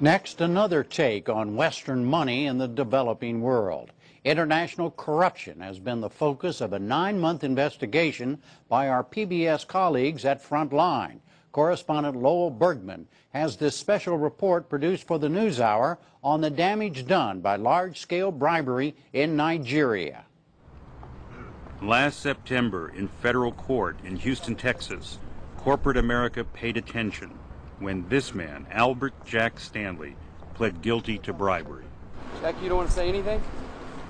Next, another take on Western money in the developing world. International corruption has been the focus of a 9-month investigation by our PBS colleagues at Frontline. Correspondent Lowell Bergman has this special report produced for the NewsHour on the damage done by large-scale bribery in Nigeria. Last September, in federal court in Houston, Texas, corporate America paid attention when this man, Albert Jack Stanley, pled guilty to bribery. Jack, you don't want to say anything?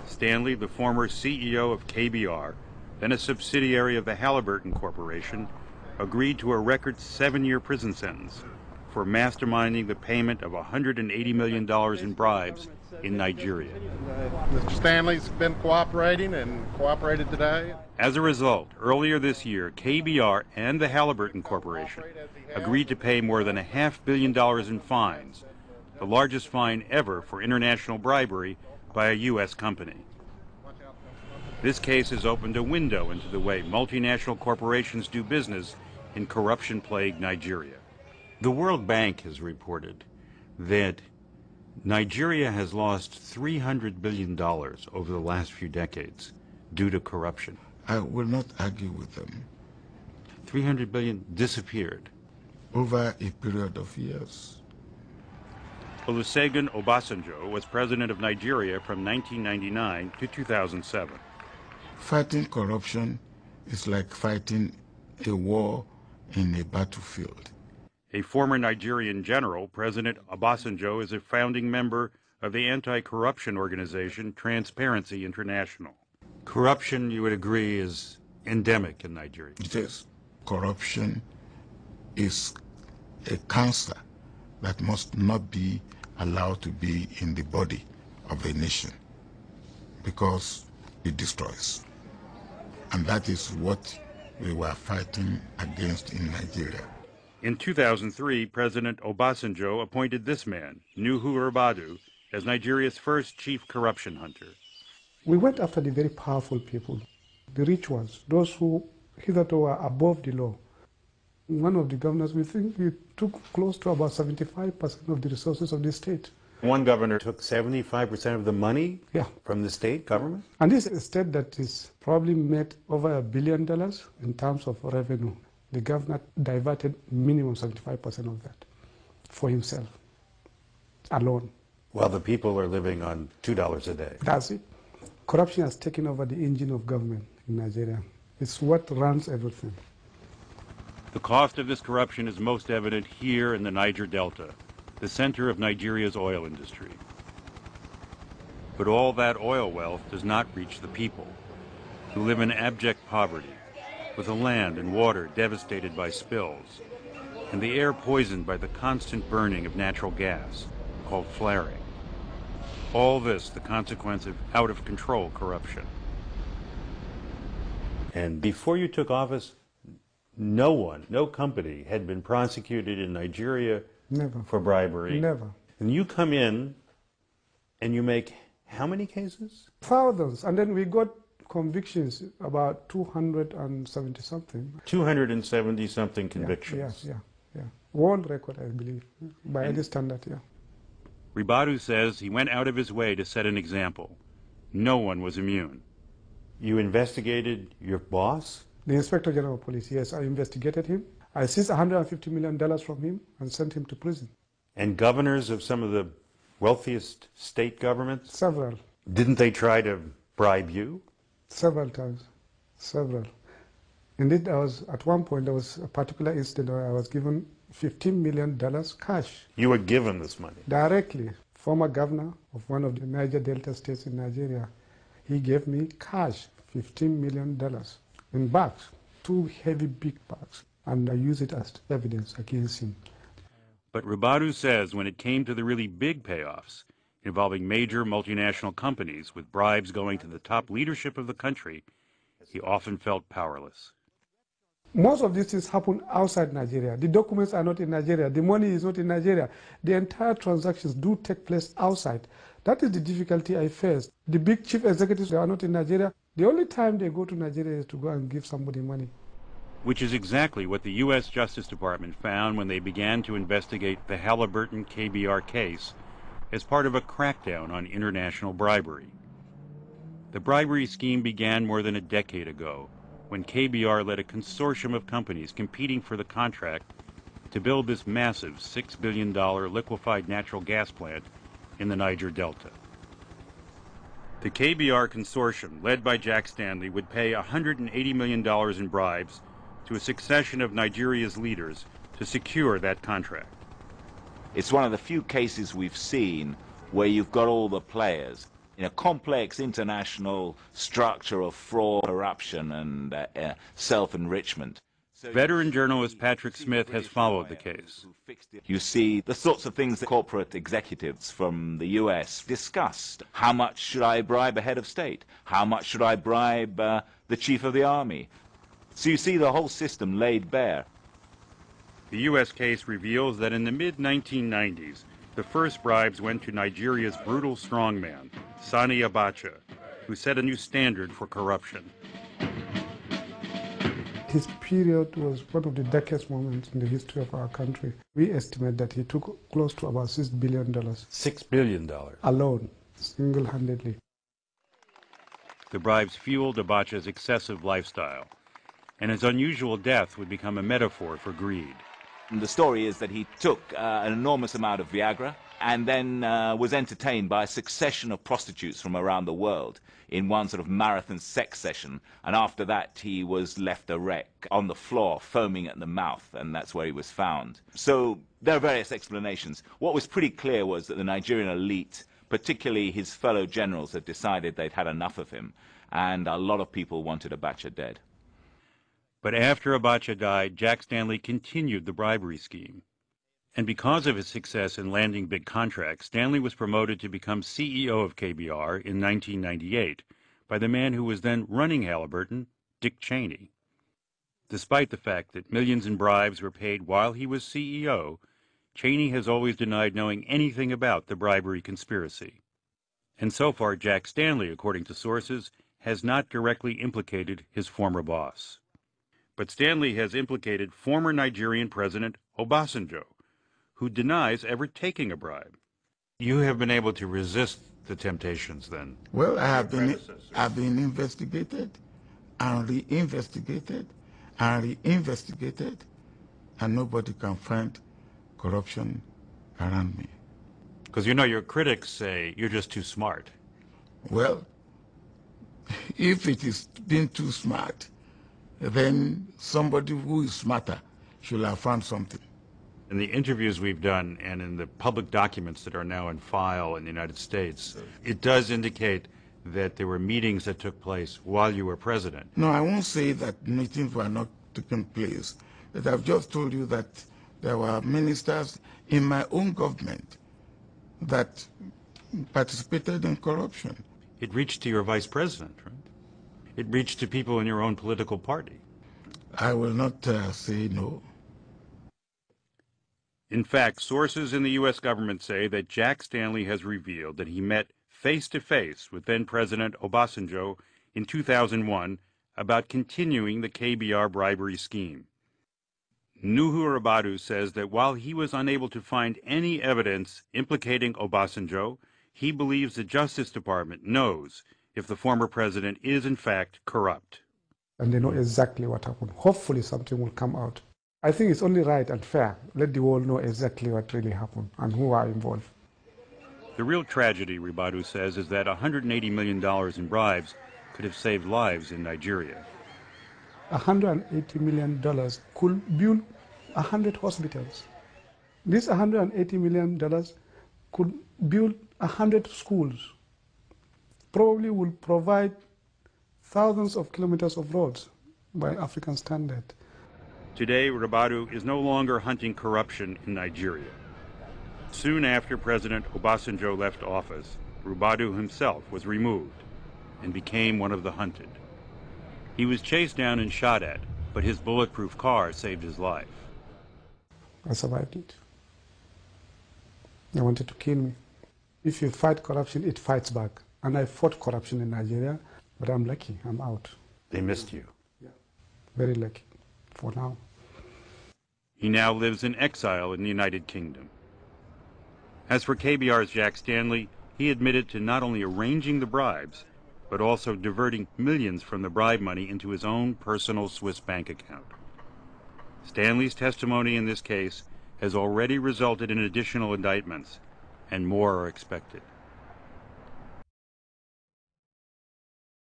Stanley, the former CEO of KBR, then a subsidiary of the Halliburton Corporation, agreed to a record 7-year prison sentence for masterminding the payment of $180 million in bribes in Nigeria. Mr. Stanley's been cooperating and cooperated today. As a result, earlier this year, KBR and the Halliburton Corporation agreed to pay more than $500 million in fines, the largest fine ever for international bribery by a U.S. company. This case has opened a window into the way multinational corporations do business in corruption-plagued Nigeria. The World Bank has reported that Nigeria has lost $300 billion over the last few decades due to corruption. I will not argue with them. 300 billion disappeared. Over a period of years. Olusegun Obasanjo was president of Nigeria from 1999 to 2007. Fighting corruption is like fighting a war in a battlefield. A former Nigerian general, President Obasanjo is a founding member of the anti-corruption organization Transparency International. Corruption, you would agree, is endemic in Nigeria. It is. Corruption is a cancer that must not be allowed to be in the body of a nation because it destroys. And that is what we were fighting against in Nigeria. In 2003, President Obasanjo appointed this man, Nuhu Ribadu, as Nigeria's first chief corruption hunter. We went after the very powerful people, the rich ones, those who hitherto were above the law. One of the governors, we think we took close to about 75% of the resources of the state. One governor took 75% of the money from the state government? And this is a state that is probably made over $1 billion in terms of revenue. The governor diverted minimum 75% of that for himself, alone. While the people are living on $2 a day. That's it. Corruption has taken over the engine of government in Nigeria. It's what runs everything. The cost of this corruption is most evident here in the Niger Delta, the center of Nigeria's oil industry. But all that oil wealth does not reach the people, who live in abject poverty, with the land and water devastated by spills, and the air poisoned by the constant burning of natural gas, called flaring. All this the consequence of out-of-control corruption. And before you took office, no company had been prosecuted in Nigeria for bribery. Never. And you come in and you make how many cases? Thousands. And then we got convictions, about 270-something. 270-something convictions. Yeah. World record, I believe, by any standard, yeah. Ribadu says he went out of his way to set an example. No one was immune. You investigated your boss? The Inspector General of Police, yes, I investigated him. I seized $150 million from him and sent him to prison. And governors of some of the wealthiest state governments? Several. Didn't they try to bribe you? Several times. Several. Indeed, at one point, there was a particular incident where I was given $15 million cash. You were given this money? Directly. Former governor of one of the Niger Delta states in Nigeria, he gave me cash, $15 million. In bags, 2 heavy big bags, and I use it as evidence against him. But Ribadu says when it came to the really big payoffs, involving major multinational companies with bribes going to the top leadership of the country, he often felt powerless. Most of these things happen outside Nigeria. The documents are not in Nigeria. The money is not in Nigeria. The entire transactions do take place outside. That is the difficulty I faced. The big chief executives, they are not in Nigeria. The only time they go to Nigeria is to go and give somebody money. which is exactly what the U.S. Justice Department found when they began to investigate the Halliburton KBR case as part of a crackdown on international bribery. The bribery scheme began more than a decade ago, when KBR led a consortium of companies competing for the contract to build this massive $6 billion liquefied natural gas plant in the Niger Delta. The KBR consortium, led by Jack Stanley, would pay $180 million in bribes to a succession of Nigeria's leaders to secure that contract. It's one of the few cases we've seen where you've got all the players in a complex international structure of fraud, corruption, and self-enrichment. Veteran journalist Patrick Smith has followed the case. You see the sorts of things that corporate executives from the US discussed. How much should I bribe a head of state? How much should I bribe the chief of the army? So you see the whole system laid bare. The U.S. case reveals that in the mid-1990s, the first bribes went to Nigeria's brutal strongman, Sani Abacha, who set a new standard for corruption. His period was one of the darkest moments in the history of our country. We estimate that he took close to about $6 billion. $6 billion. Alone, single-handedly. The bribes fueled Abacha's excessive lifestyle, and his unusual death would become a metaphor for greed. And the story is that he took an enormous amount of Viagra and then was entertained by a succession of prostitutes from around the world in one sort of marathon sex session. And after that, he was left a wreck on the floor, foaming at the mouth, and that's where he was found. So there are various explanations. What was pretty clear was that the Nigerian elite, particularly his fellow generals, had decided they'd had enough of him, and a lot of people wanted Abacha dead. But after Abacha died, Jack Stanley continued the bribery scheme. And because of his success in landing big contracts, Stanley was promoted to become CEO of KBR in 1998 by the man who was then running Halliburton, Dick Cheney. Despite the fact that millions in bribes were paid while he was CEO, Cheney has always denied knowing anything about the bribery conspiracy. And so far, Jack Stanley, according to sources, has not directly implicated his former boss. But Stanley has implicated former Nigerian President Obasanjo, who denies ever taking a bribe. You have been able to resist the temptations, then? Well, I've been investigated and re-investigated and re-investigated, and nobody can find corruption around me. Because you know your critics say you're just too smart. Well, if it is being too smart, then somebody who is smarter should have found something. In the interviews we've done and in the public documents that are now in file in the United States, it does indicate that there were meetings that took place while you were president. No, I won't say that meetings were not taking place, but I've just told you that there were ministers in my own government that participated in corruption. It reached to your vice president, right? It reached to people in your own political party. I will not say no. In fact, sources in the U.S. government say that Jack Stanley has revealed that he met face-to-face with then-President Obasanjo in 2001 about continuing the KBR bribery scheme. Nuhu Rabadu says that while he was unable to find any evidence implicating Obasanjo, he believes the Justice Department knows if the former president is in fact corrupt. And they know exactly what happened. Hopefully something will come out. I think it's only right and fair. Let the world know exactly what really happened and who are involved. The real tragedy, Rabadu says, is that $180 million in bribes could have saved lives in Nigeria. $180 million could build 100 hospitals. This $180 million could build 100 schools. Probably will provide thousands of kilometers of roads by African standard. Today, Rabadu is no longer hunting corruption in Nigeria. Soon after President Obasanjo left office, Rabadu himself was removed and became one of the hunted. He was chased down and shot at, but his bulletproof car saved his life. I survived it. They wanted to kill me. If you fight corruption, it fights back. And I fought corruption in Nigeria, but I'm lucky, I'm out. They missed you. Yeah. Very lucky. for now. He now lives in exile in the United Kingdom. As for KBR's Jack Stanley, he admitted to not only arranging the bribes, but also diverting millions from the bribe money into his own personal Swiss bank account. Stanley's testimony in this case has already resulted in additional indictments, and more are expected.